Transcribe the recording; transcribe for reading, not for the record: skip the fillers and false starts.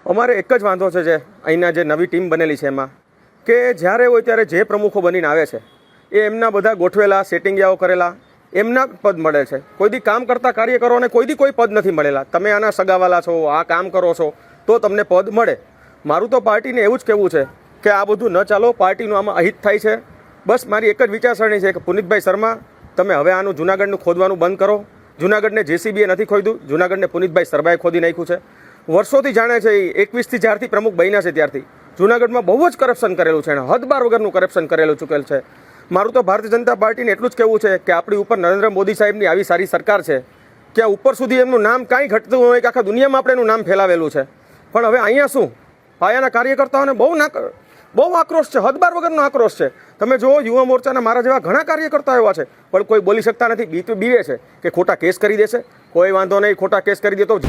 અમારે એક જ વાંધો છે જે અહીંના જે નવી ટીમ બનેલી છે એમાં કે જ્યારે હોય ત્યારે જે પ્રમુખો બનીને આવે છે એ એમના બધા ગોઠવેલા સેટિંગિયાઓ કરેલા એમના પદ મળે છે. કોઈ દી કામ કરતા કાર્યકરોને કોઈ દી કોઈ પદ નથી મળેલા. તમે આના સગાવાલા છો, આ કામ કરો છો તો તમને પદ મળે. મારું તો પાર્ટીને એવું જ કહેવું છે કે આ બધું ન ચાલો, પાર્ટીનું આમાં અહિત થાય છે. બસ મારી એક જ વિચારસરણી છે કે પુનિતભાઈ શર્મા, તમે હવે આનું જૂનાગઢનું ખોદવાનું બંધ કરો. જૂનાગઢને જેસીબીએ નથી ખોદ્યું, જૂનાગઢને પુનિતભાઈ શર્માએ ખોદી નાખ્યું છે. વર્ષોથી જાણે છે, 21થી જ્યારથી પ્રમુખ બન્યા છે ત્યારથી જૂનાગઢમાં બહુ જ કરપ્શન કરેલું છે, હદબાર વગરનું કરપ્શન કરેલું ચૂકેલ છે. મારું તો ભારતીય જનતા પાર્ટીને એટલું જ કહેવું છે કે આપણી ઉપર નરેન્દ્ર મોદી સાહેબની આવી સારી સરકાર છે કે આ ઉપર સુધી એમનું નામ કાંઈ ઘટતું હોય કે આખા દુનિયામાં આપણે એનું નામ ફેલાવેલું છે. પણ હવે અહીંયા શું, પાયાના કાર્યકર્તાઓને બહુ આક્રોશ છે, હદબાર વગરનો આક્રોશ છે. તમે જુઓ, યુવા મોરચાના મારા જેવા ઘણા કાર્યકર્તા એવા છે પણ કોઈ બોલી શકતા નથી, બીવે છે કે ખોટા કેસ કરી દેશે. કોઈ વાંધો નહીં, ખોટા કેસ કરી દે તો